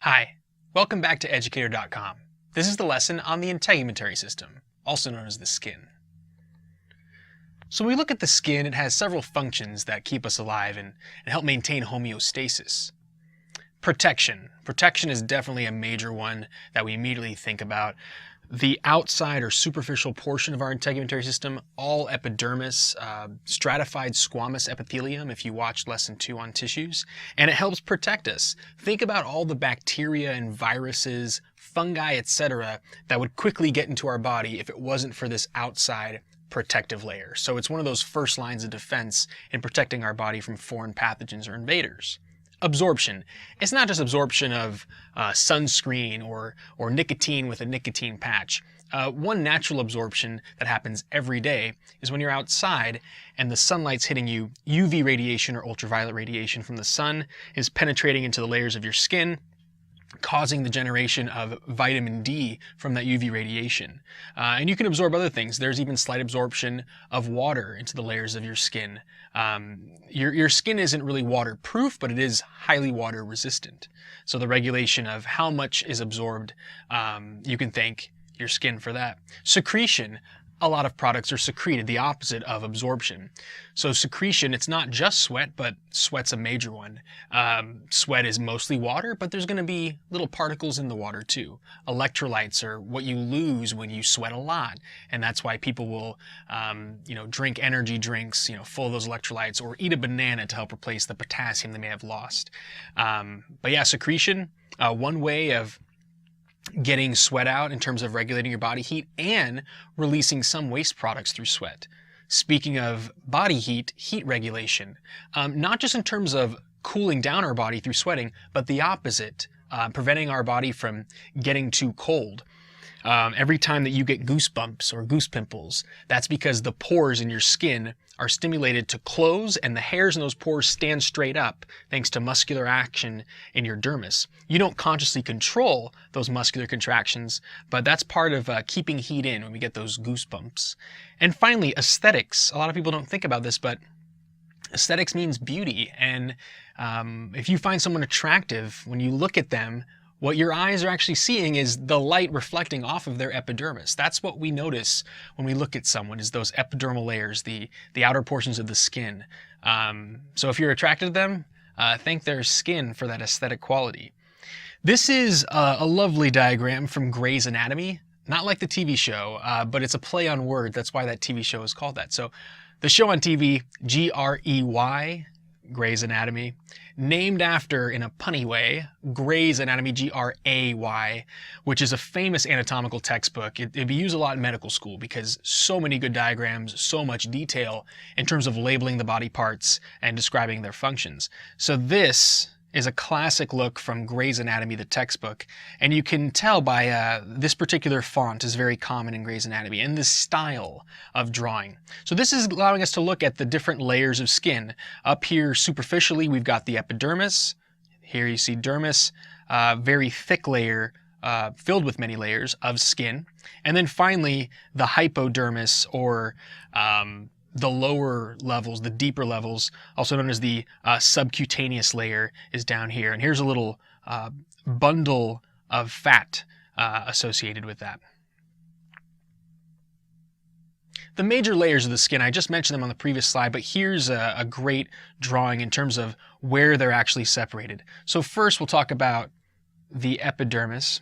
Hi, welcome back to educator.com. This is the lesson on the integumentary system, also known as the skin. So when we look at the skin, it has several functions that keep us alive and help maintain homeostasis. Protection. Protection is definitely a major one that we immediately think about. The outside or superficial portion of our integumentary system, all epidermis, stratified squamous epithelium if you watched lesson 2 on tissues, and it helps protect us. Think about all the bacteria and viruses, fungi, etc. that would quickly get into our body if it wasn't for this outside protective layer. So it's one of those first lines of defense in protecting our body from foreign pathogens or invaders. Absorption. It's not just absorption of sunscreen or nicotine with a nicotine patch. One natural absorption that happens every day is when you're outside and the sunlight's hitting you. UV radiation or ultraviolet radiation from the sun is penetrating into the layers of your skin, causing the generation of vitamin D from that UV radiation. And you can absorb other things. There's even slight absorption of water into the layers of your skin. Your skin isn't really waterproof, but it is highly water resistant. So the regulation of how much is absorbed, you can thank your skin for that. Secretion. A lot of products are secreted, the opposite of absorption. So secretion, it's not just sweat, but sweat's a major one. Sweat is mostly water, but there's going to be little particles in the water too. Electrolytes are what you lose when you sweat a lot, and that's why people will, drink energy drinks, full of those electrolytes, or eat a banana to help replace the potassium they may have lost. But yeah, secretion, one way of getting sweat out in terms of regulating your body heat and releasing some waste products through sweat. Speaking of body heat, heat regulation, not just in terms of cooling down our body through sweating, but the opposite, preventing our body from getting too cold. Every time that you get goosebumps or goose pimples, that's because the pores in your skin are stimulated to close and the hairs in those pores stand straight up thanks to muscular action in your dermis. You don't consciously control those muscular contractions, but that's part of keeping heat in when we get those goosebumps. And finally, aesthetics. A lot of people don't think about this, but aesthetics means beauty. And if you find someone attractive, when you look at them, what your eyes are actually seeing is the light reflecting off of their epidermis. That's what we notice when we look at someone, is those epidermal layers, the outer portions of the skin. So if you're attracted to them, thank their skin for that aesthetic quality. This is a lovely diagram from Grey's Anatomy. Not like the TV show, but it's a play on words. That's why that TV show is called that. So the show on TV, Grey, Grey's Anatomy, named after, in a punny way, Grey's Anatomy, Gray, which is a famous anatomical textbook. It'd be used a lot in medical school because so many good diagrams, so much detail in terms of labeling the body parts and describing their functions. So this is a classic look from Grey's Anatomy, the textbook, and you can tell by this particular font is very common in Grey's Anatomy, and this style of drawing. So this is allowing us to look at the different layers of skin. Up here, superficially, we've got the epidermis. Here you see dermis, very thick layer filled with many layers of skin. And then finally, the hypodermis, or the lower levels, the deeper levels, also known as the subcutaneous layer, is down here. And here's a little bundle of fat associated with that. The major layers of the skin, I just mentioned them on the previous slide, but here's a great drawing in terms of where they're actually separated. So first we'll talk about the epidermis.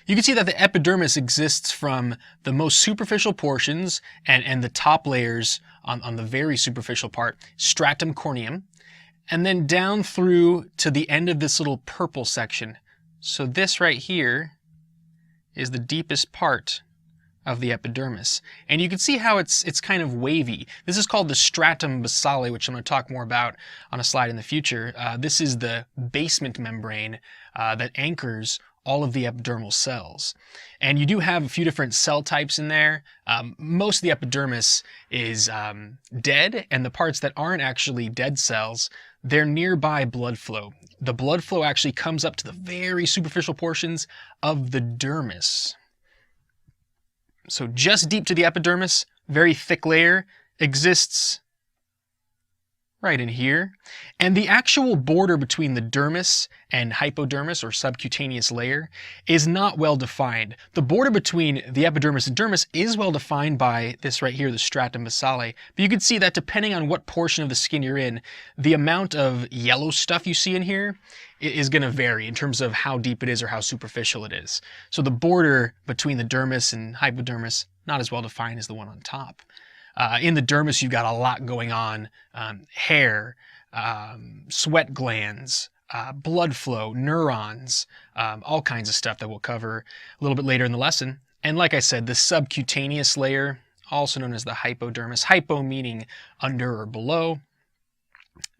You can see that the epidermis exists from the most superficial portions and the top layers on the very superficial part, stratum corneum, and then down through to the end of this little purple section. So this right here is the deepest part of the epidermis. And you can see how it's kind of wavy. This is called the stratum basale, which I'm going to talk more about on a slide in the future. This is the basement membrane that anchors all of the epidermal cells. And you do have a few different cell types in there. Most of the epidermis is dead, and the parts that aren't actually dead cells, they're nearby blood flow. The blood flow actually comes up to the very superficial portions of the dermis. So just deep to the epidermis, very thick layer, exists right in here. And the actual border between the dermis and hypodermis, or subcutaneous layer, is not well defined. The border between the epidermis and dermis is well defined by this right here, the stratum basale. But you can see that depending on what portion of the skin you're in, the amount of yellow stuff you see in here is going to vary in terms of how deep it is or how superficial it is. So the border between the dermis and hypodermis, not as well defined as the one on top. In the dermis, you've got a lot going on: hair, sweat glands, blood flow, neurons, all kinds of stuff that we'll cover a little bit later in the lesson. And like I said, the subcutaneous layer, also known as the hypodermis, hypo meaning under or below,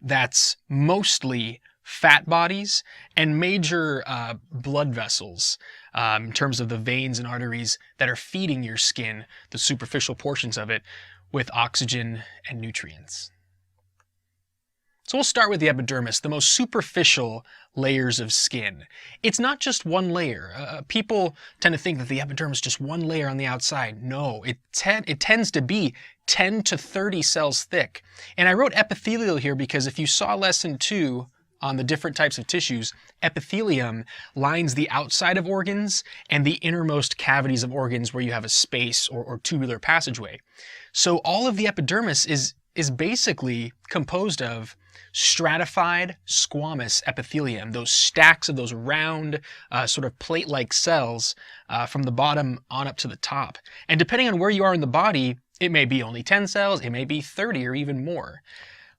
that's mostly fat bodies and major blood vessels in terms of the veins and arteries that are feeding your skin, the superficial portions of it, with oxygen and nutrients. So we'll start with the epidermis, the most superficial layers of skin. It's not just one layer. People tend to think that the epidermis is just one layer on the outside. No, it tends to be 10 to 30 cells thick. And I wrote epithelial here because if you saw lesson 2 on the different types of tissues, epithelium lines the outside of organs and the innermost cavities of organs where you have a space or tubular passageway. So all of the epidermis is basically composed of stratified squamous epithelium, those stacks of those round sort of plate-like cells from the bottom on up to the top. And depending on where you are in the body, it may be only 10 cells, it may be 30 or even more.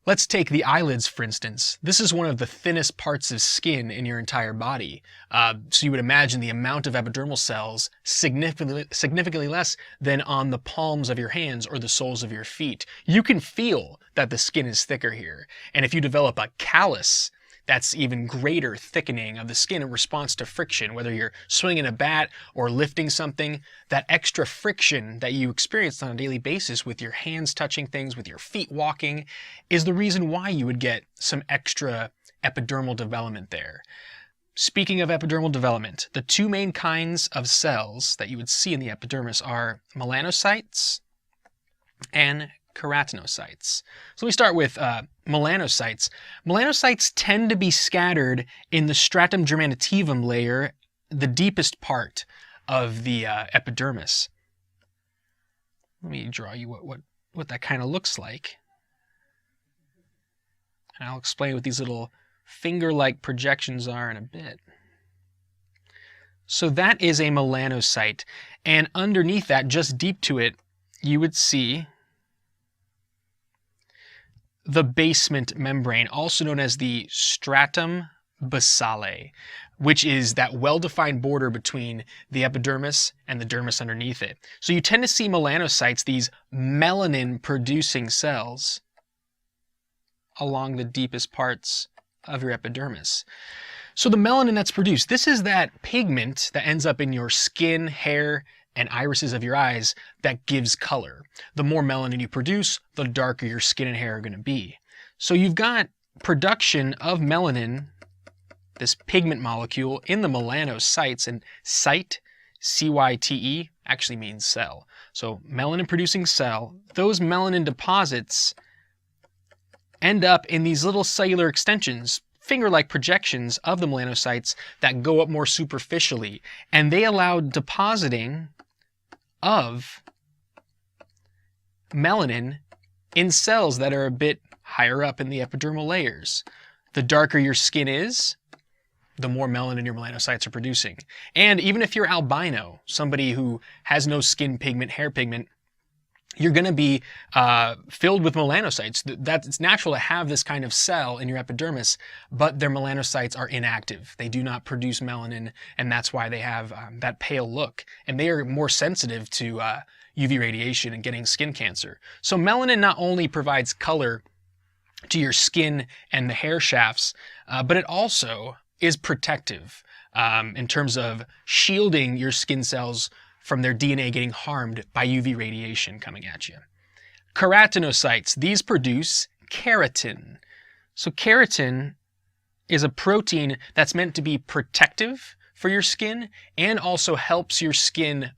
Let's take the eyelids, for instance. This is one of the thinnest parts of skin in your entire body. So you would imagine the amount of epidermal cells significantly less than on the palms of your hands or the soles of your feet. You can feel that the skin is thicker here. And if you develop a callus, that's even greater thickening of the skin in response to friction. Whether you're swinging a bat or lifting something, that extra friction that you experience on a daily basis with your hands touching things, with your feet walking, is the reason why you would get some extra epidermal development there. Speaking of epidermal development, the two main kinds of cells that you would see in the epidermis are melanocytes and keratinocytes. So we start with melanocytes. Melanocytes tend to be scattered in the stratum germinativum layer, the deepest part of the epidermis. Let me draw you what that kind of looks like. And I'll explain what these little finger-like projections are in a bit. So that is a melanocyte, and underneath that, just deep to it, you would see the basement membrane, also known as the stratum basale, which is that well-defined border between the epidermis and the dermis underneath it. So you tend to see melanocytes, these melanin-producing cells, along the deepest parts of your epidermis. So the melanin that's produced, this is that pigment that ends up in your skin, hair, and irises of your eyes that gives color. The more melanin you produce, the darker your skin and hair are going to be. So you've got production of melanin, this pigment molecule, in the melanocytes, and cyte, C-Y-T-E, actually means cell. So melanin producing cell, those melanin deposits end up in these little cellular extensions, finger-like projections of the melanocytes that go up more superficially, and they allow depositing of melanin in cells that are a bit higher up in the epidermal layers. The darker your skin is, the more melanin your melanocytes are producing. And even if you're albino, somebody who has no skin pigment, hair pigment, you're going to be filled with melanocytes. It's natural to have this kind of cell in your epidermis, but their melanocytes are inactive. They do not produce melanin, and that's why they have that pale look. And they are more sensitive to UV radiation and getting skin cancer. So melanin not only provides color to your skin and the hair shafts, but it also is protective in terms of shielding your skin cells from their DNA getting harmed by UV radiation coming at you. Keratinocytes, these produce keratin. So keratin is a protein that's meant to be protective for your skin and also helps your skin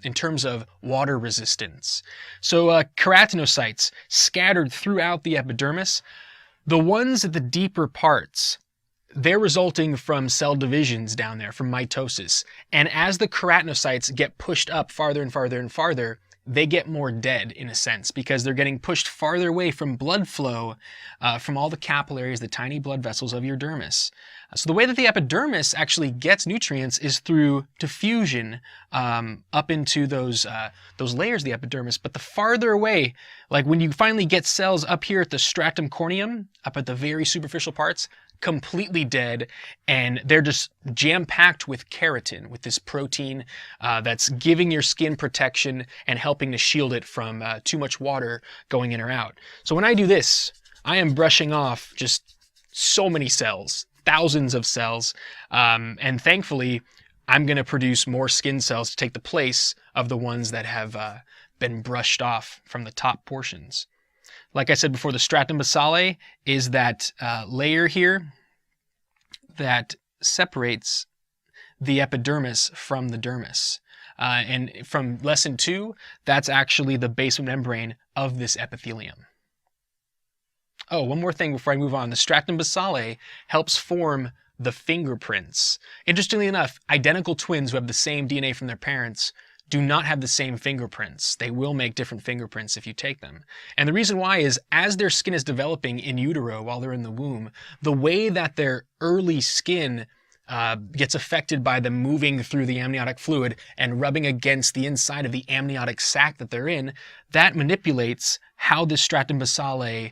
in terms of water resistance. So keratinocytes scattered throughout the epidermis, The ones at the deeper parts, they're resulting from cell divisions down there, from mitosis. And as the keratinocytes get pushed up farther and farther and farther, they get more dead in a sense because they're getting pushed farther away from blood flow from all the capillaries, the tiny blood vessels of your dermis. So the way that the epidermis actually gets nutrients is through diffusion up into those layers of the epidermis. But the farther away, like when you finally get cells up here at the stratum corneum, up at the very superficial parts, completely dead, and they're just jam-packed with keratin, with this protein that's giving your skin protection and helping to shield it from too much water going in or out. So when I do this, I am brushing off just so many cells, thousands of cells, and thankfully I'm going to produce more skin cells to take the place of the ones that have been brushed off from the top portions. Like I said before, the stratum basale is that layer here that separates the epidermis from the dermis. And from lesson 2, that's actually the basement membrane of this epithelium. Oh, one more thing before I move on. The stratum basale helps form the fingerprints. Interestingly enough, identical twins who have the same DNA from their parents do not have the same fingerprints. They will make different fingerprints if you take them. And the reason why is as their skin is developing in utero while they're in the womb, the way that their early skin gets affected by them moving through the amniotic fluid and rubbing against the inside of the amniotic sac that they're in, that manipulates how the stratum basale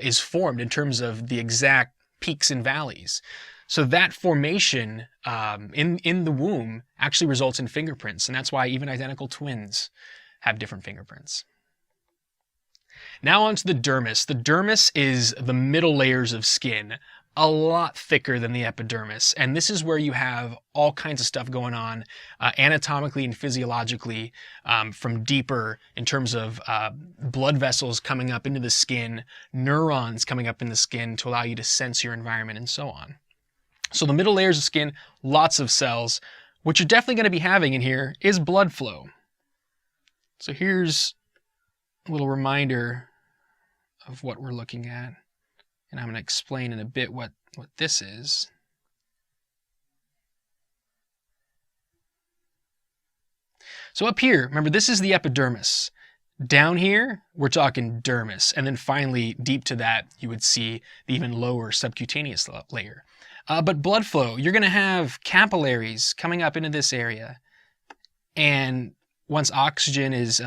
is formed in terms of the exact peaks and valleys. So that formation in the womb actually results in fingerprints, and that's why even identical twins have different fingerprints. Now onto the dermis. The dermis is the middle layers of skin, a lot thicker than the epidermis, and this is where you have all kinds of stuff going on anatomically and physiologically from deeper in terms of blood vessels coming up into the skin, neurons coming up in the skin to allow you to sense your environment, and so on. So the middle layers of skin, lots of cells. What you're definitely going to be having in here is blood flow. So here's a little reminder of what we're looking at. And I'm going to explain in a bit what this is. So up here, remember this is the epidermis. Down here, we're talking dermis. And then finally, deep to that, you would see the even lower subcutaneous layer. But blood flow, you're going to have capillaries coming up into this area. And once oxygen is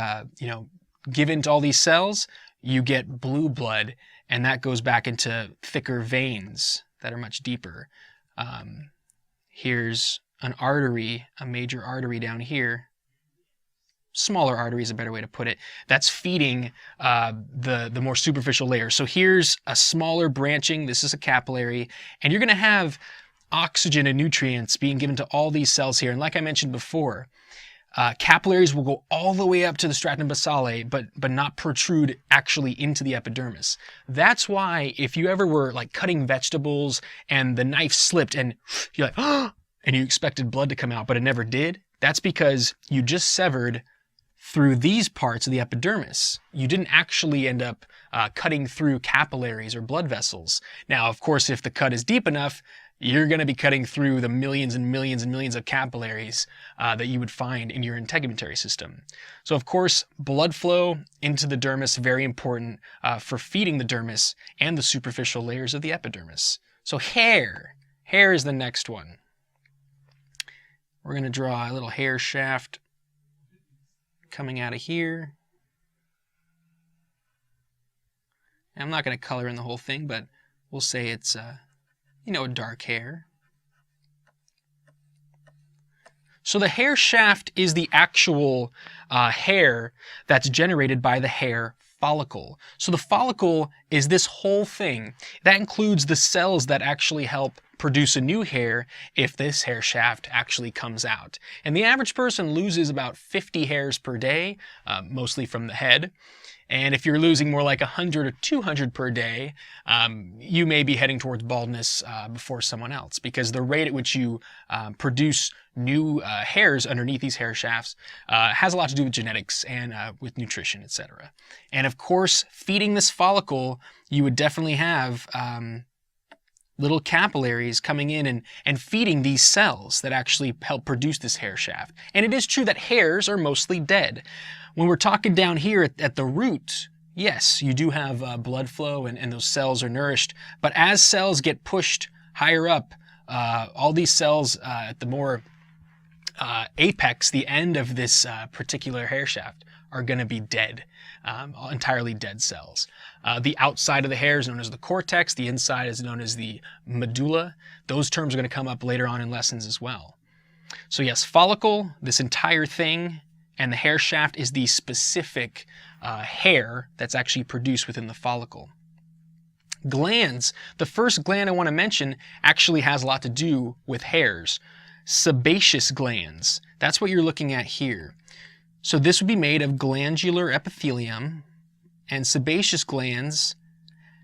given to all these cells, you get blue blood, and that goes back into thicker veins that are much deeper. Here's an artery, a major artery down here. Smaller artery is a better way to put it. That's feeding the more superficial layer. So here's a smaller branching. This is a capillary. And you're going to have oxygen and nutrients being given to all these cells here. And like I mentioned before, capillaries will go all the way up to the stratum basale, but not protrude actually into the epidermis. That's why if you ever were like cutting vegetables and the knife slipped and you're like, oh, and you expected blood to come out, but it never did, that's because you just severed through these parts of the epidermis. You didn't actually end up cutting through capillaries or blood vessels. Now, of course, if the cut is deep enough, you're going to be cutting through the millions and millions and millions of capillaries that you would find in your integumentary system. So, of course, blood flow into the dermis, very important for feeding the dermis and the superficial layers of the epidermis. So hair. Hair is the next one. We're going to draw a little hair shaft coming out of here. And I'm not going to color in the whole thing, but we'll say it's, dark hair. So the hair shaft is the actual hair that's generated by the hair follicle. So the follicle is this whole thing. That includes the cells that actually help produce a new hair if this hair shaft actually comes out. And the average person loses about 50 hairs per day, mostly from the head. And if you're losing more like 100 or 200 per day, you may be heading towards baldness before someone else, because the rate at which you produce new hairs underneath these hair shafts has a lot to do with genetics and with nutrition, etc. And of course, feeding this follicle, you would definitely have little capillaries coming in and feeding these cells that actually help produce this hair shaft. And it is true that hairs are mostly dead. When we're talking down here at the root, yes, you do have blood flow and those cells are nourished. But as cells get pushed higher up, all these cells at the more apex, the end of this particular hair shaft, are going to be dead, entirely dead cells. The outside of the hair is known as the cortex. The inside is known as the medulla. Those terms are going to come up later on in lessons as well. So yes, follicle, this entire thing, and the hair shaft is the specific hair that's actually produced within the follicle. Glands, the first gland I want to mention actually has a lot to do with hairs. Sebaceous glands, that's what you're looking at here. So this would be made of glandular epithelium, and sebaceous glands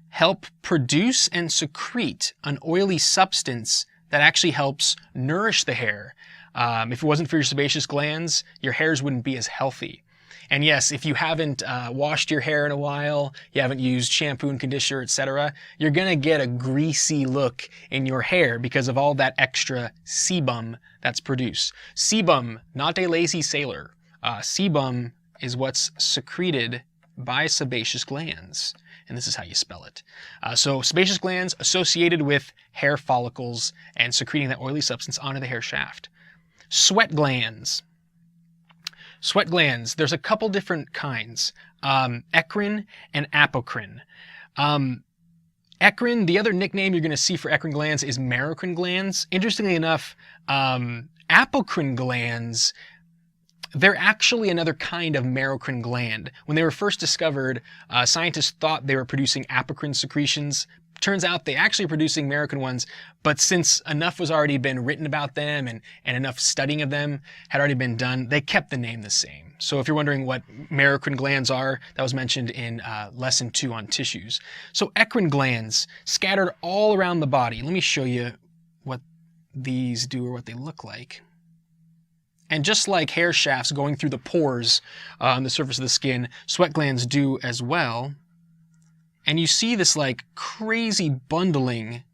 help produce and secrete an oily substance that actually helps nourish the hair. If it wasn't for your sebaceous glands, your hairs wouldn't be as healthy. And yes, if you haven't washed your hair in a while, you haven't used shampoo and conditioner, etc., you're going to get a greasy look in your hair because of all that extra sebum that's produced. Sebum, not a lazy sailor. Sebum is what's secreted by sebaceous glands, and this is how you spell it. So sebaceous glands associated with hair follicles and secreting that oily substance onto the hair shaft. Sweat glands. Sweat glands, there's a couple different kinds, eccrine and apocrine. Eccrine, the other nickname you're going to see for eccrine glands is merocrine glands. Interestingly enough, apocrine glands, they're actually another kind of merocrine gland. When they were first discovered, scientists thought they were producing apocrine secretions. Turns out they actually are producing merocrine ones, but since enough was already been written about them and enough studying of them had already been done, they kept the name the same. So if you're wondering what merocrine glands are, that was mentioned in lesson 2 on tissues. So eccrine glands scattered all around the body. Let me show you what these do or what they look like. And just like hair shafts going through the pores on the surface of the skin, sweat glands do as well. And you see this like crazy bundling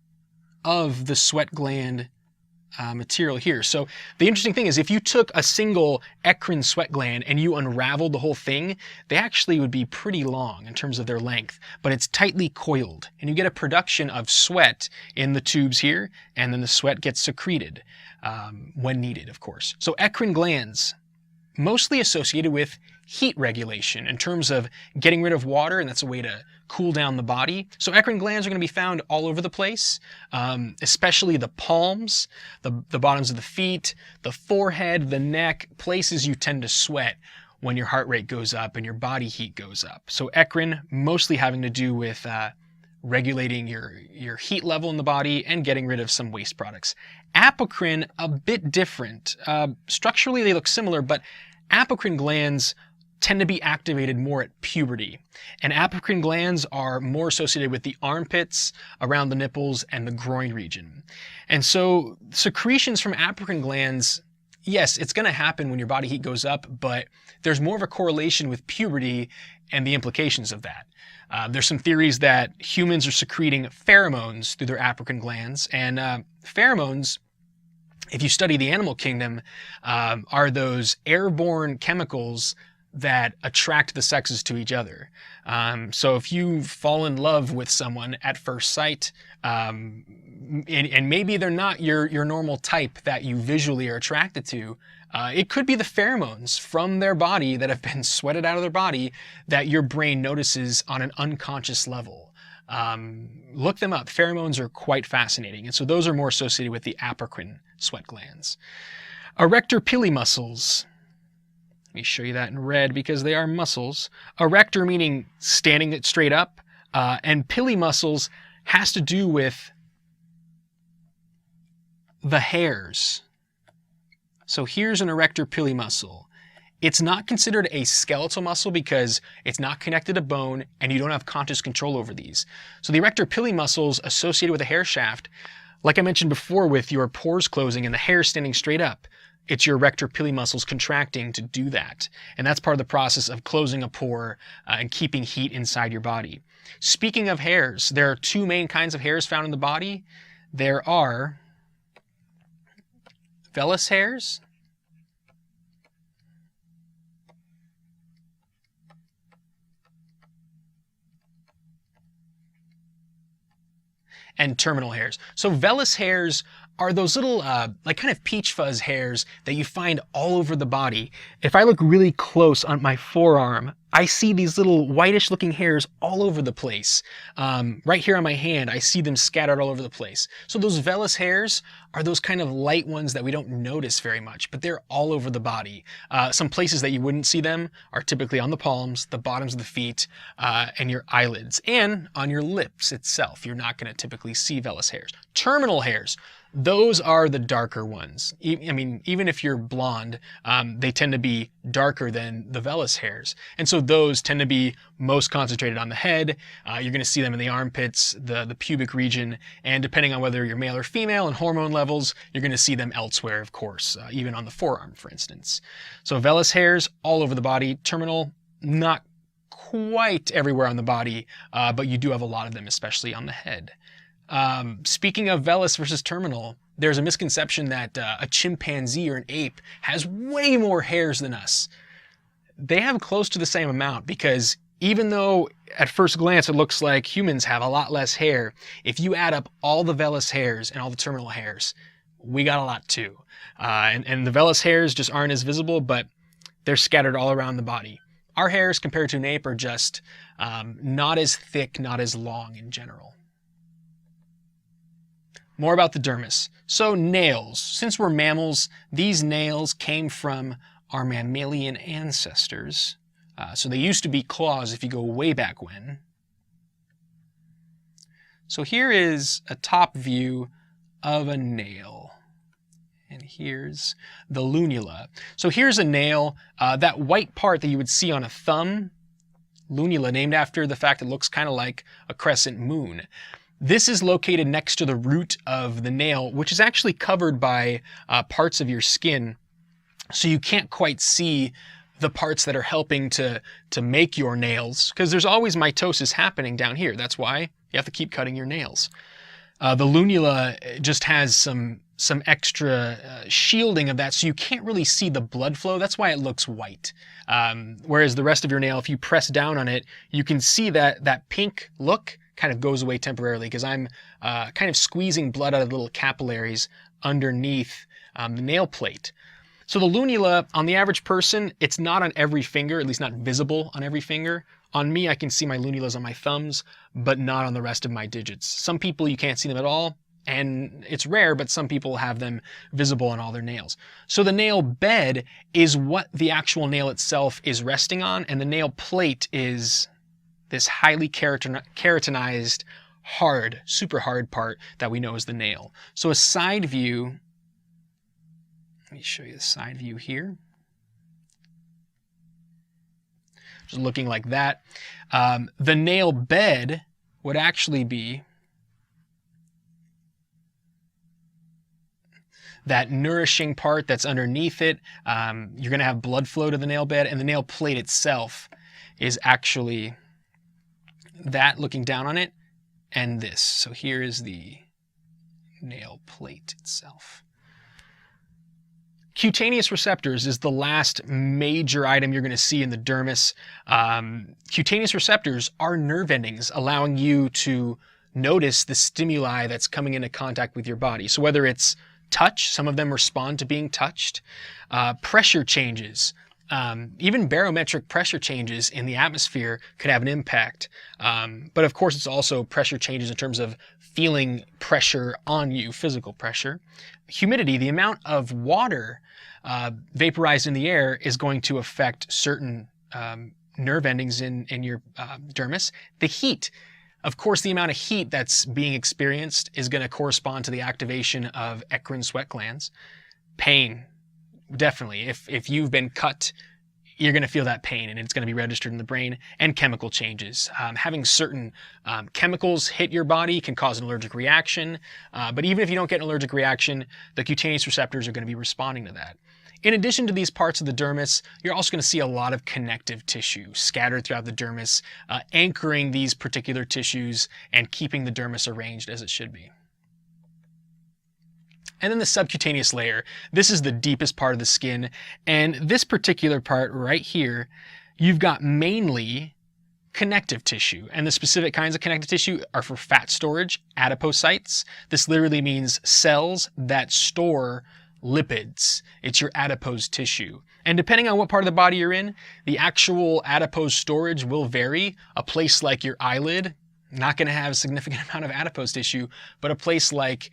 of the sweat gland material here. So the interesting thing is if you took a single eccrine sweat gland and you unraveled the whole thing, they actually would be pretty long in terms of their length, but it's tightly coiled. And you get a production of sweat in the tubes here, and then the sweat gets secreted when needed, of course. So eccrine glands, mostly associated with heat regulation in terms of getting rid of water, and that's a way to cool down the body. So eccrine glands are going to be found all over the place, especially the palms, the bottoms of the feet, the forehead, the neck, places you tend to sweat when your heart rate goes up and your body heat goes up. So eccrine mostly having to do with regulating your heat level in the body and getting rid of some waste products. Apocrine, a bit different. Structurally they look similar, but apocrine glands tend to be activated more at puberty. And apocrine glands are more associated with the armpits, around the nipples, and the groin region. And so secretions from apocrine glands, yes, it's going to happen when your body heat goes up, but there's more of a correlation with puberty and the implications of that. There's some theories that humans are secreting pheromones through their apocrine glands, and pheromones, if you study the animal kingdom, are those airborne chemicals that attract the sexes to each other. So if you fall in love with someone at first sight, and maybe they're not your normal type that you visually are attracted to, it could be the pheromones from their body that have been sweated out of their body that your brain notices on an unconscious level. Look them up. Pheromones are quite fascinating. And so those are more associated with the apocrine sweat glands. Erector pili muscles. Let me show you that in red because they are muscles. Erector meaning standing it straight up, and pili muscles has to do with the hairs. So here's an erector pili muscle. It's not considered a skeletal muscle because it's not connected to bone and you don't have conscious control over these. So the erector pili muscles associated with the hair shaft, like I mentioned before with your pores closing and the hair standing straight up, it's your erector pili muscles contracting to do that. And that's part of the process of closing a pore and keeping heat inside your body. Speaking of hairs, there are two main kinds of hairs found in the body. There are vellus hairs and terminal hairs. So vellus hairs are those little like kind of peach fuzz hairs that you find all over the body. If I look really close on my forearm, I see these little whitish looking hairs all over the place. Right here on my hand, I see them scattered all over the place. So those vellus hairs are those kind of light ones that we don't notice very much, but they're all over the body. Some places that you wouldn't see them are typically on the palms, the bottoms of the feet, and your eyelids, and on your lips itself. You're not going to typically see vellus hairs. Terminal hairs, those are the darker ones. I mean, even if you're blonde, they tend to be darker than the vellus hairs. And so those tend to be most concentrated on the head. You're going to see them in the armpits, the pubic region, and depending on whether you're male or female and hormone levels, you're going to see them elsewhere, of course, even on the forearm, for instance. So vellus hairs all over the body. Terminal, not quite everywhere on the body, but you do have a lot of them, especially on the head. Speaking of vellus versus terminal, there's a misconception that a chimpanzee or an ape has way more hairs than us. They have close to the same amount because even though at first glance it looks like humans have a lot less hair, if you add up all the vellus hairs and all the terminal hairs, we got a lot too. And the vellus hairs just aren't as visible, but they're scattered all around the body. Our hairs compared to an ape are just not as thick, not as long in general. More about the dermis. So nails. Since we're mammals, these nails came from our mammalian ancestors. So they used to be claws if you go way back when. So here is a top view of a nail. And here's the lunula. So here's a nail, that white part that you would see on a thumb, lunula, named after the fact it looks kind of like a crescent moon. This is located next to the root of the nail, which is actually covered by parts of your skin. So you can't quite see the parts that are helping to make your nails, because there's always mitosis happening down here. That's why you have to keep cutting your nails. The lunula just has some extra shielding of that, so you can't really see the blood flow. That's why it looks white. Whereas the rest of your nail, if you press down on it, you can see that pink look kind of goes away temporarily because I'm kind of squeezing blood out of the little capillaries underneath the nail plate. So the lunula, on the average person, it's not on every finger, at least not visible on every finger. On me, I can see my lunulas on my thumbs, but not on the rest of my digits. Some people, you can't see them at all, and it's rare, but some people have them visible on all their nails. So the nail bed is what the actual nail itself is resting on, and the nail plate is this highly keratinized, hard, super hard part that we know as the nail. So a side view, let me show you the side view here. Just looking like that. The nail bed would actually be that nourishing part that's underneath it. You're going to have blood flow to the nail bed, and the nail plate itself is actually that looking down on it and this. So here is the nail plate itself. Cutaneous receptors is the last major item you're going to see in the dermis. Cutaneous receptors are nerve endings allowing you to notice the stimuli that's coming into contact with your body. So whether it's touch, some of them respond to being touched, pressure changes, even barometric pressure changes in the atmosphere could have an impact. But of course, it's also pressure changes in terms of feeling pressure on you, physical pressure. Humidity, the amount of water vaporized in the air is going to affect certain nerve endings in your dermis. The heat, Of course, the amount of heat that's being experienced is going to correspond to the activation of eccrine sweat glands. Pain, definitely. If you've been cut, you're going to feel that pain, and it's going to be registered in the brain. And chemical changes. Having certain chemicals hit your body can cause an allergic reaction, but even if you don't get an allergic reaction, the cutaneous receptors are going to be responding to that. In addition to these parts of the dermis, you're also going to see a lot of connective tissue scattered throughout the dermis, anchoring these particular tissues and keeping the dermis arranged as it should be. And then the subcutaneous layer. This is the deepest part of the skin, and this particular part right here, you've got mainly connective tissue, and the specific kinds of connective tissue are for fat storage, adipocytes. This literally means cells that store lipids. It's your adipose tissue. And depending on what part of the body you're in, the actual adipose storage will vary. A place like your eyelid, not going to have a significant amount of adipose tissue, but a place like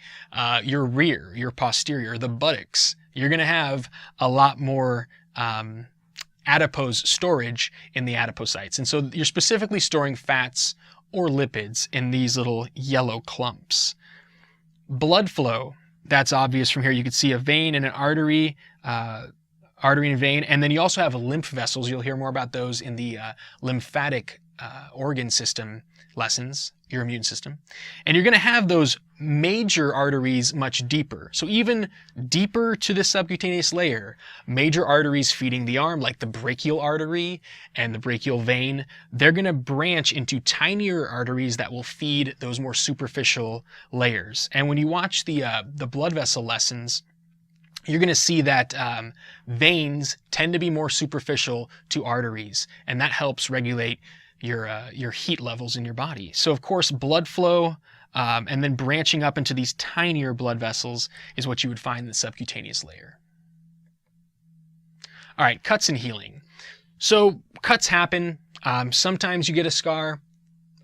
your rear, your posterior, the buttocks, you're going to have a lot more adipose storage in the adipocytes. And so you're specifically storing fats or lipids in these little yellow clumps. Blood flow. That's obvious from here. You can see a vein and an artery, artery and vein, and then you also have lymph vessels. You'll hear more about those in the lymphatic organ system lessons, your immune system. And you're going to have those major arteries much deeper. So even deeper to the subcutaneous layer, major arteries feeding the arm, like the brachial artery and the brachial vein, they're going to branch into tinier arteries that will feed those more superficial layers. And when you watch the blood vessel lessons, you're going to see that veins tend to be more superficial to arteries, and that helps regulate your heat levels in your body. So of course, blood flow and then branching up into these tinier blood vessels is what you would find in the subcutaneous layer. All right, cuts and healing. So cuts happen. Sometimes you get a scar,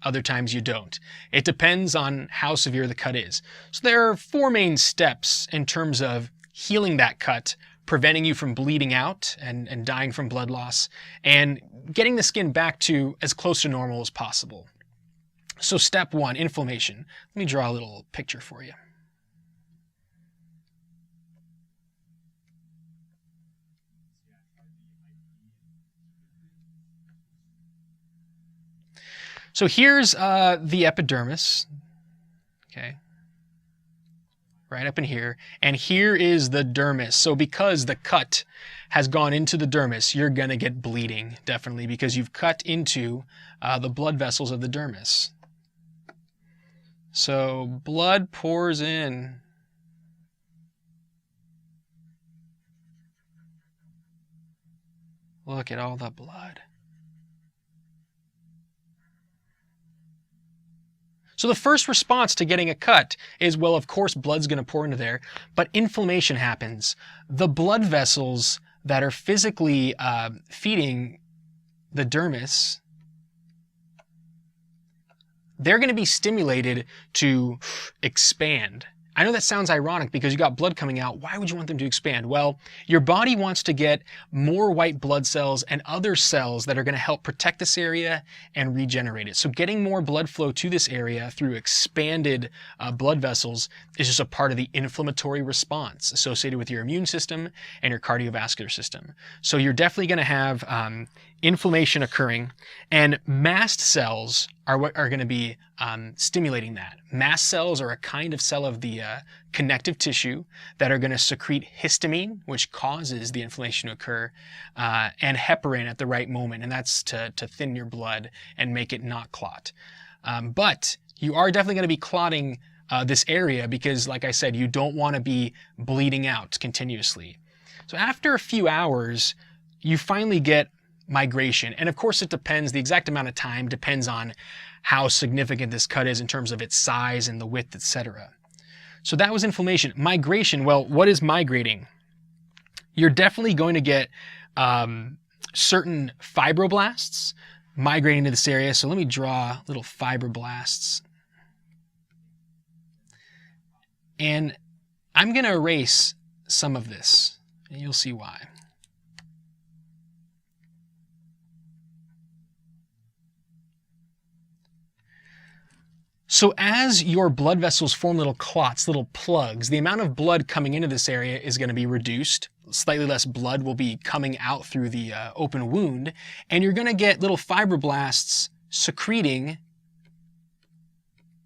other times you don't. It depends on how severe the cut is. So there are 4 main steps in terms of healing that cut, preventing you from bleeding out and dying from blood loss, and getting the skin back to as close to normal as possible. So step 1, inflammation. Let me draw a little picture for you. So here's the epidermis, okay, right up in here, and here is the dermis. So because the cut has gone into the dermis, you're going to get bleeding, definitely, because you've cut into the blood vessels of the dermis. So blood pours in. Look at all the blood. So the first response to getting a cut is, well, of course, blood's going to pour into there, but inflammation happens. The blood vessels that are physically feeding the dermis, they're going to be stimulated to expand. I know that sounds ironic because you got blood coming out. Why would you want them to expand? Well, your body wants to get more white blood cells and other cells that are going to help protect this area and regenerate it. So getting more blood flow to this area through expanded blood vessels is just a part of the inflammatory response associated with your immune system and your cardiovascular system. So you're definitely going to have inflammation occurring, and mast cells are what are going to be stimulating that. Mast cells are a kind of cell of the connective tissue that are going to secrete histamine, which causes the inflammation to occur, and heparin at the right moment, and that's to thin your blood and make it not clot. But you are definitely going to be clotting this area because, like I said, you don't want to be bleeding out continuously. So after a few hours, you finally get migration. And of course it depends, the exact amount of time depends on how significant this cut is in terms of its size and the width, etc. So that was inflammation. Migration, well, what is migrating? You're definitely going to get certain fibroblasts migrating to this area. So let me draw little fibroblasts. And I'm going to erase some of this, and you'll see why. So as your blood vessels form little clots, little plugs, the amount of blood coming into this area is going to be reduced. Slightly less blood will be coming out through the open wound, and you're going to get little fibroblasts secreting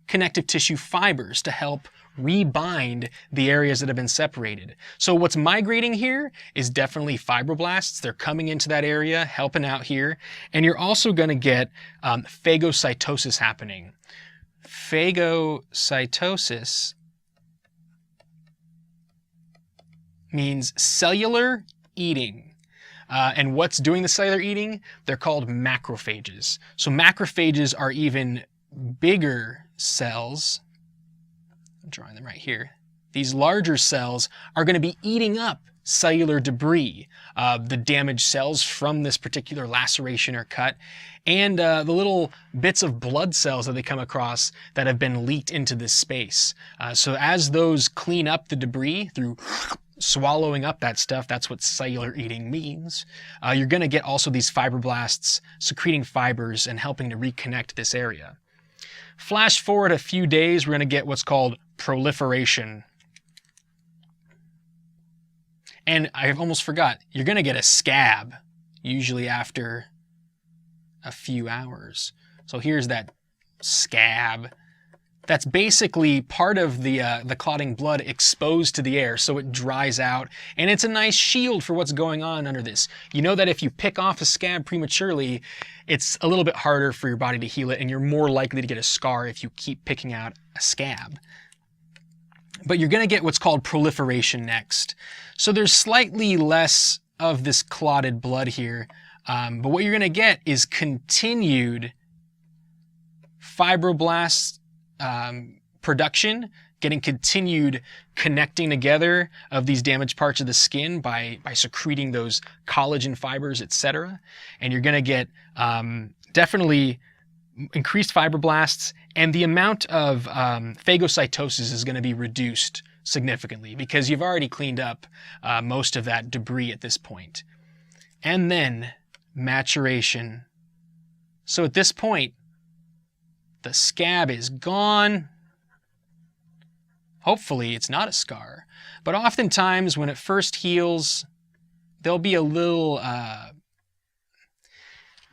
connective tissue fibers to help rebind the areas that have been separated. So what's migrating here is definitely fibroblasts. They're coming into that area, helping out here, and you're also going to get phagocytosis happening. Phagocytosis means cellular eating. And what's doing the cellular eating? They're called macrophages. So macrophages are even bigger cells. I'm drawing them right here. These larger cells are going to be eating up cellular debris, the damaged cells from this particular laceration or cut, and the little bits of blood cells that they come across that have been leaked into this space. So as those clean up the debris through swallowing up that stuff, that's what cellular eating means, you're going to get also these fibroblasts secreting fibers and helping to reconnect this area. Flash forward a few days, we're going to get what's called proliferation. And I almost forgot, you're going to get a scab, usually after a few hours. So here's that scab. That's basically part of the clotting blood exposed to the air, so it dries out, and it's a nice shield for what's going on under this. You know that if you pick off a scab prematurely, it's a little bit harder for your body to heal it, and you're more likely to get a scar if you keep picking out a scab. But you're going to get what's called proliferation next. So there's slightly less of this clotted blood here, but what you're going to get is continued fibroblast production, getting continued connecting together of these damaged parts of the skin by secreting those collagen fibers, etc. And you're going to get definitely increased fibroblasts, and the amount of phagocytosis is going to be reduced significantly because you've already cleaned up most of that debris at this point. And then maturation. So at this point, the scab is gone. Hopefully it's not a scar, but oftentimes when it first heals, there'll be a little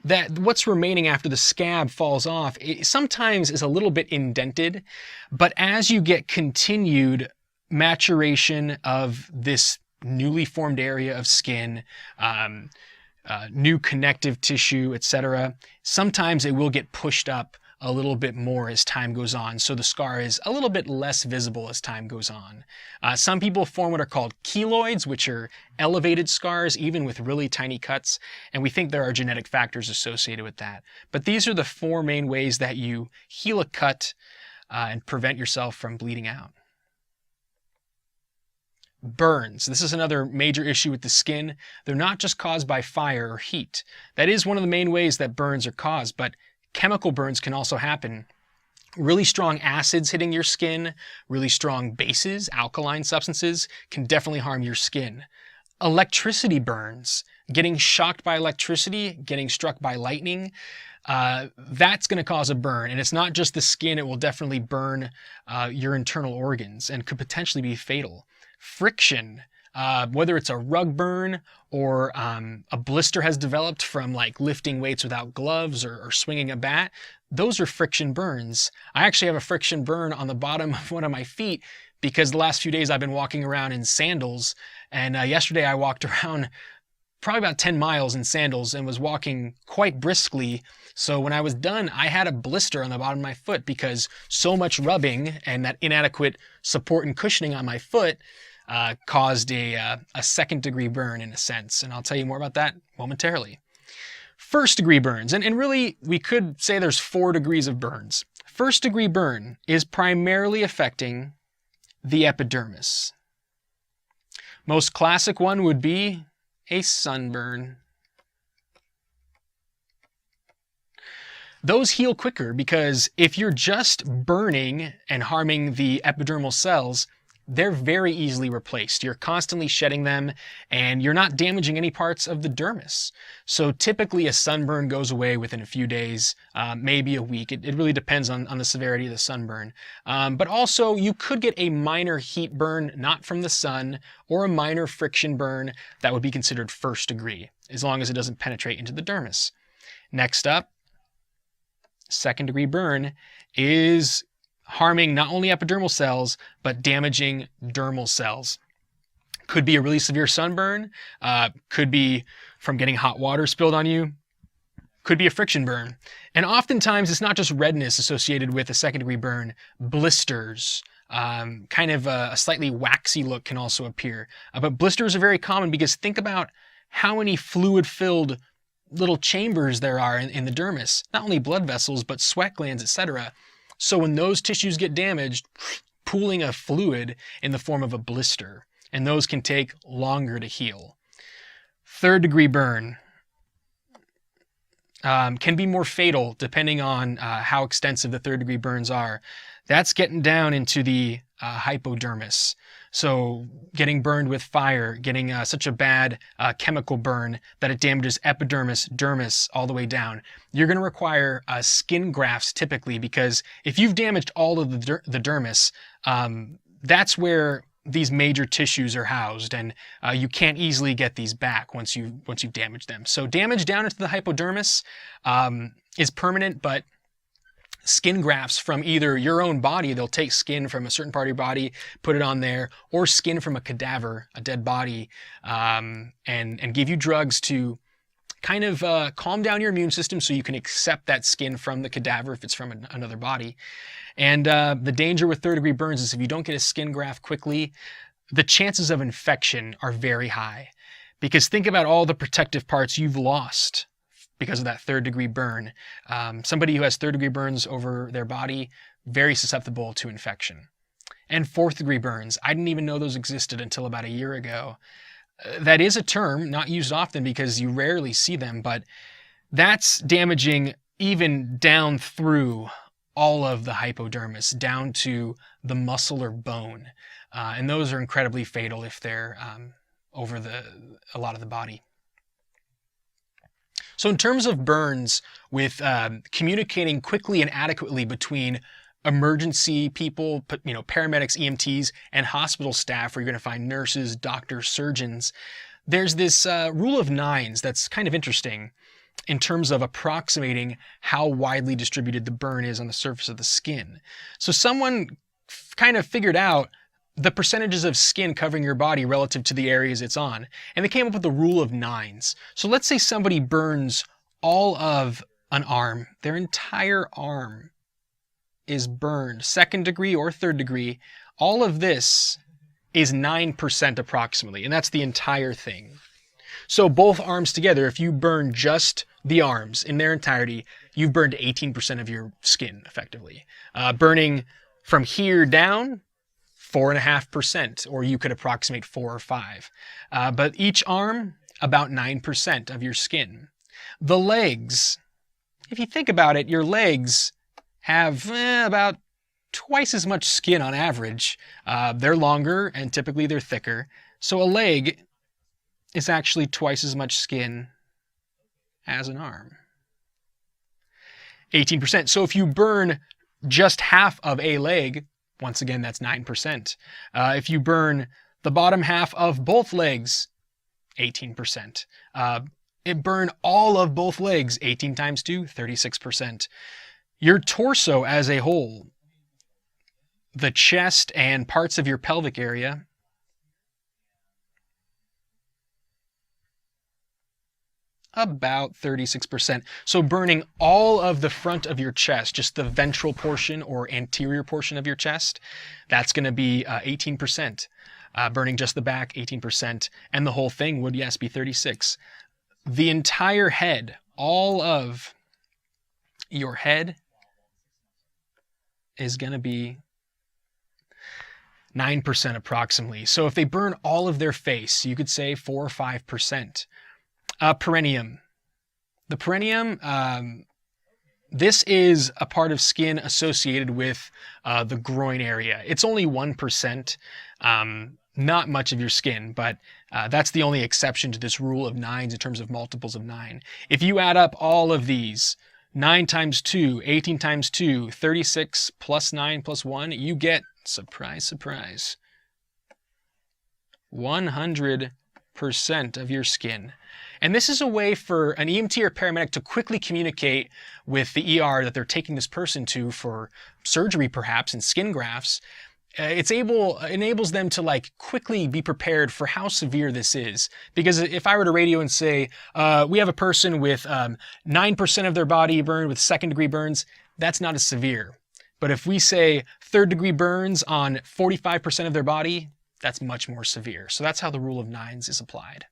that what's remaining after the scab falls off, it sometimes is a little bit indented, but as you get continued maturation of this newly formed area of skin, new connective tissue, etc., sometimes it will get pushed up a little bit more as time goes on, so the scar is a little bit less visible as time goes on. Some people form what are called keloids, which are elevated scars, even with really tiny cuts, and we think there are genetic factors associated with that. But these are the four main ways that you heal a cut and prevent yourself from bleeding out. Burns. This is another major issue with the skin. They're not just caused by fire or heat. That is one of the main ways that burns are caused, but chemical burns can also happen. Really strong acids hitting your skin, really strong bases, alkaline substances, can definitely harm your skin. Electricity burns, getting shocked by electricity, getting struck by lightning, that's going to cause a burn. And it's not just the skin, it will definitely burn your internal organs and could potentially be fatal. Friction, whether it's a rug burn or a blister has developed from like lifting weights without gloves or swinging a bat, those are friction burns. I actually have a friction burn on the bottom of one of my feet because the last few days I've been walking around in sandals, and yesterday I walked around probably about 10 miles in sandals and was walking quite briskly. So when I was done, I had a blister on the bottom of my foot because so much rubbing and that inadequate support and cushioning on my foot caused a second-degree burn in a sense, and I'll tell you more about that momentarily. First-degree burns, and really we could say there's 4 degrees of burns. First-degree burn is primarily affecting the epidermis. Most classic one would be a sunburn. Those heal quicker because if you're just burning and harming the epidermal cells, they're very easily replaced. You're constantly shedding them, and you're not damaging any parts of the dermis. So typically a sunburn goes away within a few days, maybe a week. It really depends on the severity of the sunburn. But also you could get a minor heat burn, not from the sun, or a minor friction burn that would be considered first degree, as long as it doesn't penetrate into the dermis. Next up, second degree burn is harming not only epidermal cells, but damaging dermal cells. Could be a really severe sunburn, could be from getting hot water spilled on you, could be a friction burn. And oftentimes it's not just redness associated with a second degree burn, blisters, kind of a slightly waxy look can also appear. But blisters are very common because think about how many fluid-filled little chambers there are in the dermis, not only blood vessels, but sweat glands, etc. So when those tissues get damaged, pooling a fluid in the form of a blister, and those can take longer to heal. Third degree burn can be more fatal depending on how extensive the third degree burns are. That's getting down into the hypodermis. So getting burned with fire, getting such a bad chemical burn that it damages epidermis, dermis, all the way down. You're going to require skin grafts typically, because if you've damaged all of the dermis, that's where these major tissues are housed, and you can't easily get these back once you've damaged them. So damage down into the hypodermis is permanent, but skin grafts from either your own body, they'll take skin from a certain part of your body, put it on there, or skin from a cadaver, a dead body, and give you drugs to kind of calm down your immune system so you can accept that skin from the cadaver if it's from another body. And the danger with third degree burns is if you don't get a skin graft quickly, the chances of infection are very high. Because think about all the protective parts you've lost because of that third degree burn. Somebody who has third degree burns over their body, very susceptible to infection. And fourth degree burns, I didn't even know those existed until about a year ago. That is a term not used often because you rarely see them, but that's damaging even down through all of the hypodermis, down to the muscle or bone. And those are incredibly fatal if they're over a lot of the body. So in terms of burns, with communicating quickly and adequately between emergency people, paramedics, EMTs, and hospital staff, where you're going to find nurses, doctors, surgeons, there's this rule of nines that's kind of interesting in terms of approximating how widely distributed the burn is on the surface of the skin. So someone kind of figured out the percentages of skin covering your body relative to the areas it's on, and they came up with the rule of nines. So let's say somebody burns all of an arm, their entire arm is burned, second degree or third degree. All of this is 9% approximately, and that's the entire thing. So both arms together, if you burn just the arms in their entirety, you've burned 18% of your skin effectively. Burning from here down, 4.5%, or you could approximate 4 or 5. But each arm, about 9% of your skin. The legs, if you think about it, your legs have about twice as much skin on average. They're longer and typically they're thicker. So a leg is actually twice as much skin as an arm. 18%. So if you burn just half of a leg, once again, that's 9%. If you burn the bottom half of both legs, 18%. Burn all of both legs, 18 times 2, 36%. Your torso as a whole, the chest and parts of your pelvic area, about 36%. So burning all of the front of your chest, just the ventral portion or anterior portion of your chest, that's going to be 18%. Burning just the back, 18%. And the whole thing would, yes, be 36%. The entire head, all of your head is going to be 9% approximately. So if they burn all of their face, you could say 4 or 5%. Perineum. The perineum, This is a part of skin associated with the groin area. It's only 1%, not much of your skin, but that's the only exception to this rule of nines in terms of multiples of 9. If you add up all of these, 9 times 2, 18 times 2, 36 plus 9 plus 1, you get, surprise, surprise, 100% of your skin. And this is a way for an EMT or paramedic to quickly communicate with the ER that they're taking this person to for surgery perhaps and skin grafts. Enables them to like quickly be prepared for how severe this is. Because if I were to radio and say, we have a person with 9% of their body burned with second-degree burns, that's not as severe. But if we say third-degree burns on 45% of their body, that's much more severe. So that's how the rule of nines is applied.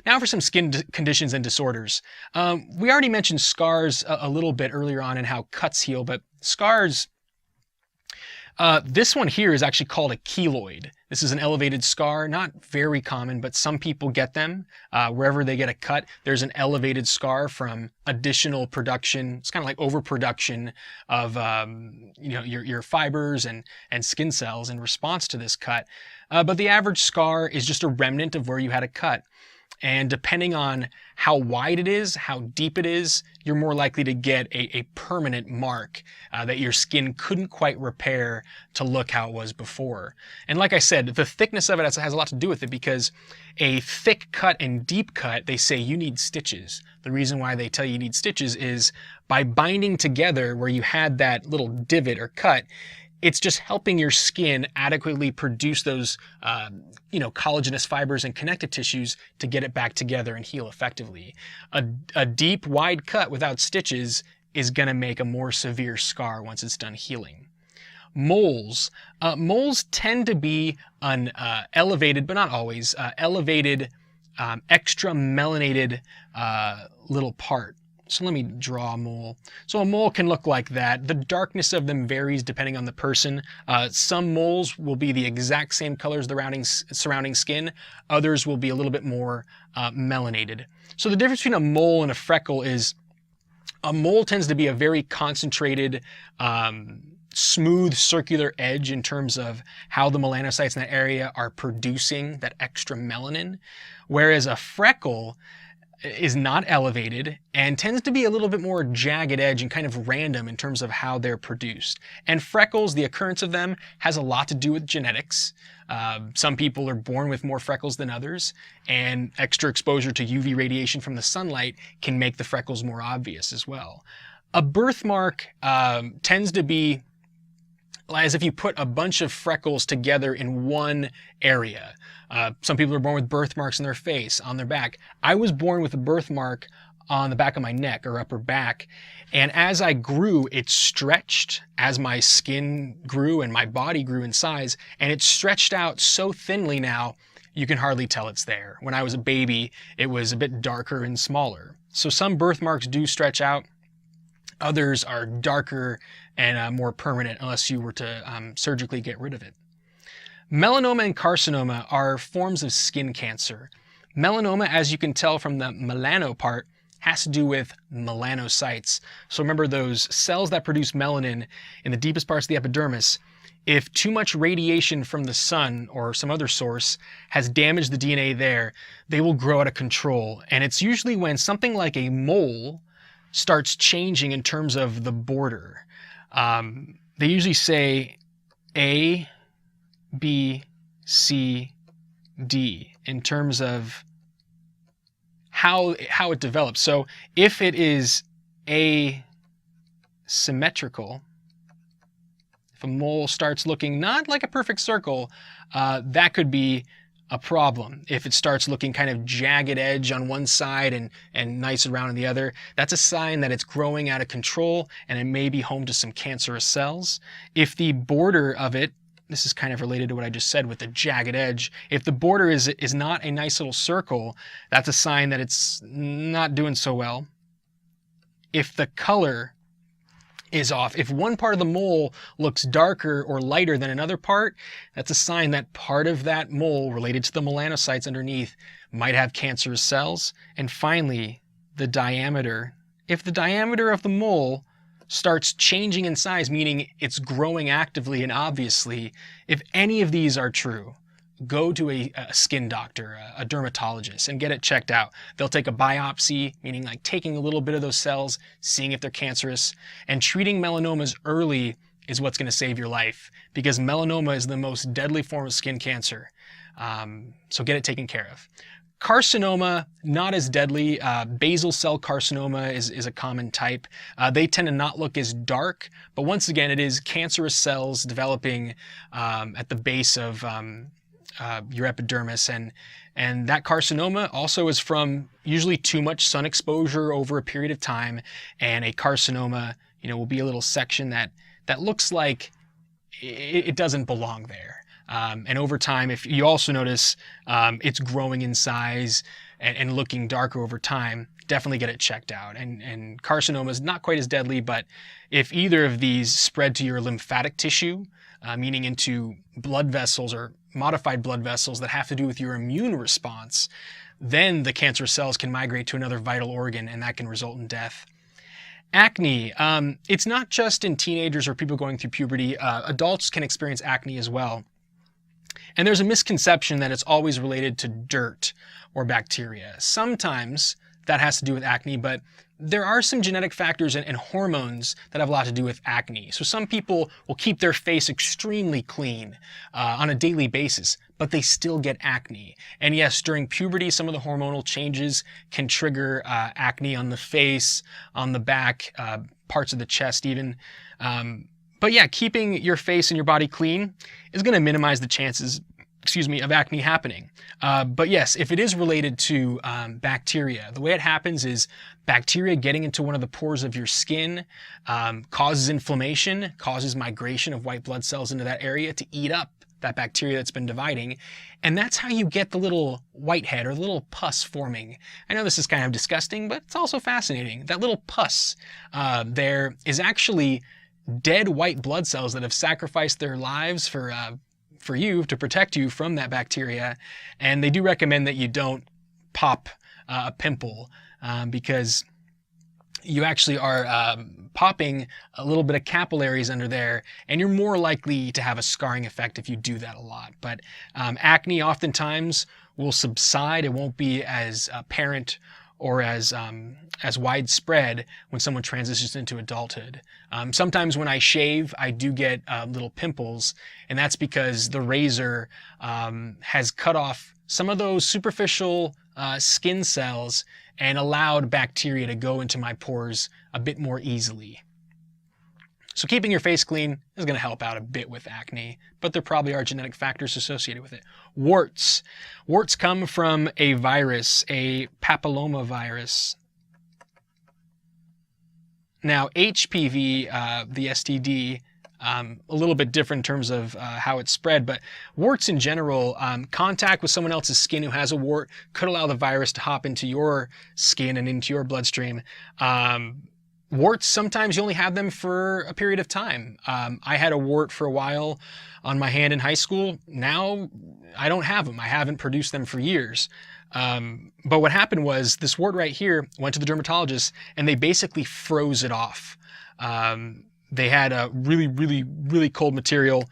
Now for some skin conditions and disorders. We already mentioned scars a little bit earlier on and how cuts heal, but scars, this one here is actually called a keloid. This is an elevated scar, not very common, but some people get them. Wherever they get a cut, there's an elevated scar from additional production. It's kind of like overproduction of your fibers and skin cells in response to this cut. But the average scar is just a remnant of where you had a cut. And depending on how wide it is, how deep it is, you're more likely to get a permanent mark that your skin couldn't quite repair to look how it was before. And like I said, the thickness of it has a lot to do with it, because a thick cut and deep cut, they say you need stitches. The reason why they tell you need stitches is by binding together where you had that little divot or cut, it's just helping your skin adequately produce those, collagenous fibers and connective tissues to get it back together and heal effectively. A deep, wide cut without stitches is going to make a more severe scar once it's done healing. Moles. Moles tend to be an elevated, but not always, elevated, extra melanated little part. So let me draw a mole. So a mole can look like that. The darkness of them varies depending on the person. Some moles will be the exact same color as the surrounding skin. Others will be a little bit more melanated. So the difference between a mole and a freckle is a mole tends to be a very concentrated, smooth circular edge in terms of how the melanocytes in that area are producing that extra melanin, whereas a freckle is not elevated and tends to be a little bit more jagged edge and kind of random in terms of how they're produced. And freckles, the occurrence of them has a lot to do with genetics. Some people are born with more freckles than others, and extra exposure to UV radiation from the sunlight can make the freckles more obvious as well. A birthmark tends to be as if you put a bunch of freckles together in one area. Some people are born with birthmarks in their face, on their back. I was born with a birthmark on the back of my neck or upper back, and as I grew, it stretched as my skin grew and my body grew in size, and it stretched out so thinly now you can hardly tell it's there. When I was a baby, it was a bit darker and smaller. So some birthmarks do stretch out. Others are darker and more permanent unless you were to surgically get rid of it. Melanoma and carcinoma are forms of skin cancer. Melanoma, as you can tell from the melano part, has to do with melanocytes. So remember those cells that produce melanin in the deepest parts of the epidermis. If too much radiation from the sun or some other source has damaged the DNA there, they will grow out of control. And it's usually when something like a mole starts changing in terms of the border. They usually say A, B, C, D in terms of how it develops. So if it is asymmetrical, if a mole starts looking not like a perfect circle, that could be a problem. If it starts looking kind of jagged edge on one side and nice around on the other, that's a sign that it's growing out of control and it may be home to some cancerous cells. If the border of it, this is kind of related to what I just said with the jagged edge, if the border is not a nice little circle, that's a sign that it's not doing so well. If the color is off, if one part of the mole looks darker or lighter than another part, that's a sign that part of that mole related to the melanocytes underneath might have cancerous cells. And finally, the diameter if the diameter of the mole starts changing in size, meaning it's growing actively and obviously, if any of these are true, go to a skin doctor, a dermatologist, and get it checked out. They'll take a biopsy, meaning like taking a little bit of those cells, seeing if they're cancerous, and treating melanomas early is what's going to save your life, because melanoma is the most deadly form of skin cancer. So get it taken care of. Carcinoma, not as deadly. Basal cell carcinoma is a common type. They tend to not look as dark, but once again, it is cancerous cells developing at the base of your epidermis, and that carcinoma also is from usually too much sun exposure over a period of time, and a carcinoma, will be a little section that looks like it doesn't belong there. And over time, if you also notice it's growing in size and looking darker over time, definitely get it checked out. And carcinoma is not quite as deadly, but if either of these spread to your lymphatic tissue, meaning into blood vessels or modified blood vessels that have to do with your immune response, then the cancer cells can migrate to another vital organ, and that can result in death. Acne, it's not just in teenagers or people going through puberty. Adults can experience acne as well. And there's a misconception that it's always related to dirt or bacteria. Sometimes that has to do with acne, but there are some genetic factors and hormones that have a lot to do with acne. So some people will keep their face extremely clean on a daily basis, but they still get acne. And yes, during puberty, some of the hormonal changes can trigger acne on the face, on the back, parts of the chest even. But yeah, keeping your face and your body clean is going to minimize the chances, of acne happening. But yes, if it is related to bacteria, the way it happens is bacteria getting into one of the pores of your skin causes inflammation, causes migration of white blood cells into that area to eat up that bacteria that's been dividing. And that's how you get the little whitehead or the little pus forming. I know this is kind of disgusting, but it's also fascinating. That little pus there is actually dead white blood cells that have sacrificed their lives for you, to protect you from that bacteria. And they do recommend that you don't pop a pimple because you actually are popping a little bit of capillaries under there, and you're more likely to have a scarring effect if you do that a lot. But acne oftentimes will subside. It won't be as apparent or as widespread when someone transitions into adulthood. Sometimes when I shave, I do get little pimples, and that's because the razor has cut off some of those superficial skin cells and allowed bacteria to go into my pores a bit more easily. So keeping your face clean is going to help out a bit with acne, but there probably are genetic factors associated with it. Warts. Warts come from a virus, a papillomavirus. Now, HPV, the STD, a little bit different in terms of how it's spread, but warts in general, contact with someone else's skin who has a wart could allow the virus to hop into your skin and into your bloodstream. Warts, sometimes you only have them for a period of time. I had a wart for a while on my hand in high school. Now I don't have them. I haven't produced them for years. But what happened was this wart right here went to the dermatologist and they basically froze it off. They had a really cold material,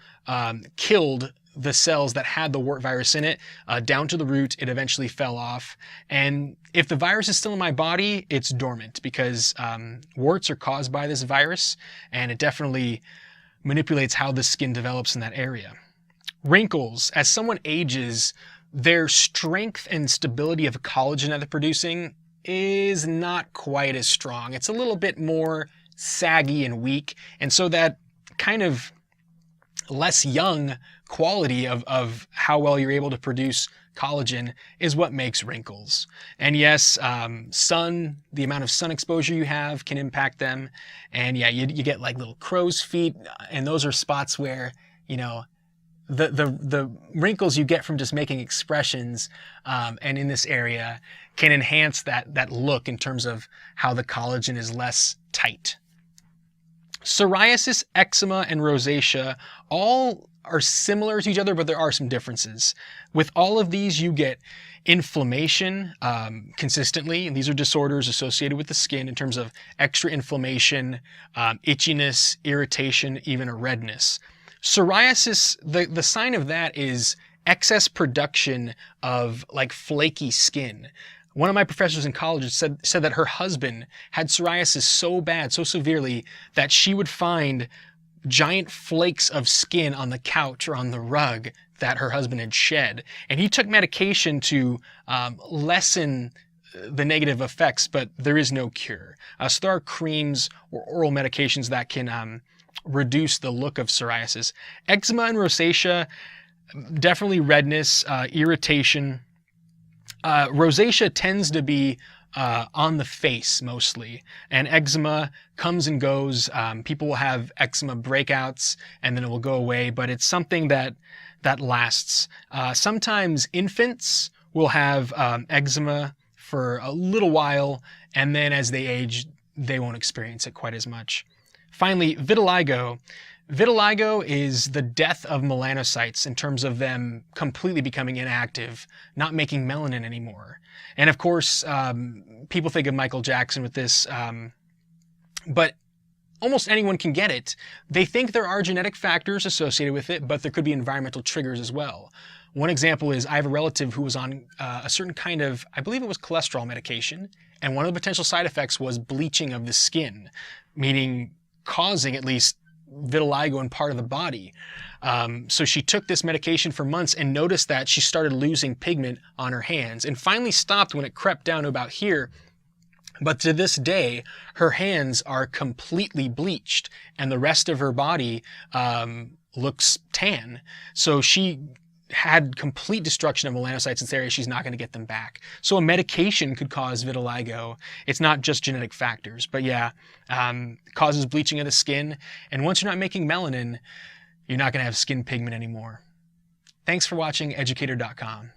killed the cells that had the wart virus in it down to the root. It eventually fell off. And if the virus is still in my body, it's dormant because warts are caused by this virus, and it definitely manipulates how the skin develops in that area. Wrinkles. As someone ages, their strength and stability of collagen that they're producing is not quite as strong. It's a little bit more saggy and weak, and so that kind of less young quality of how well you're able to produce collagen is what makes wrinkles. And yes, sun, the amount of sun exposure you have can impact them. And yeah, you get like little crow's feet, and those are spots where, the wrinkles you get from just making expressions and in this area can enhance that look in terms of how the collagen is less tight. Psoriasis, eczema, and rosacea all are similar to each other, but there are some differences. With all of these, you get inflammation consistently, and these are disorders associated with the skin in terms of extra inflammation, itchiness, irritation, even a redness. Psoriasis, the sign of that is excess production of like flaky skin. One of my professors in college said that her husband had psoriasis so bad, so severely, that she would find giant flakes of skin on the couch or on the rug that her husband had shed. And he took medication to lessen the negative effects, but there is no cure. So there are creams or oral medications that can reduce the look of psoriasis. Eczema and rosacea, definitely redness, irritation. Rosacea tends to be on the face mostly, and eczema comes and goes. People will have eczema breakouts and then it will go away, but it's something that lasts. Sometimes infants will have eczema for a little while, and then as they age, they won't experience it quite as much. Finally, vitiligo. Vitiligo is the death of melanocytes in terms of them completely becoming inactive, not making melanin anymore. And of course, people think of Michael Jackson with this, but almost anyone can get it. They think there are genetic factors associated with it, but there could be environmental triggers as well. One example is I have a relative who was on a certain kind of, I believe it was cholesterol medication, and one of the potential side effects was bleaching of the skin, meaning causing at least vitiligo in part of the body. So she took this medication for months and noticed that she started losing pigment on her hands, and finally stopped when it crept down to about here. But to this day, her hands are completely bleached and the rest of her body looks tan. So she had complete destruction of melanocytes in this area. She's not going to get them back. So a medication could cause vitiligo. It's not just genetic factors, but yeah, causes bleaching of the skin. And once you're not making melanin, you're not going to have skin pigment anymore. Thanks for watching educator.com.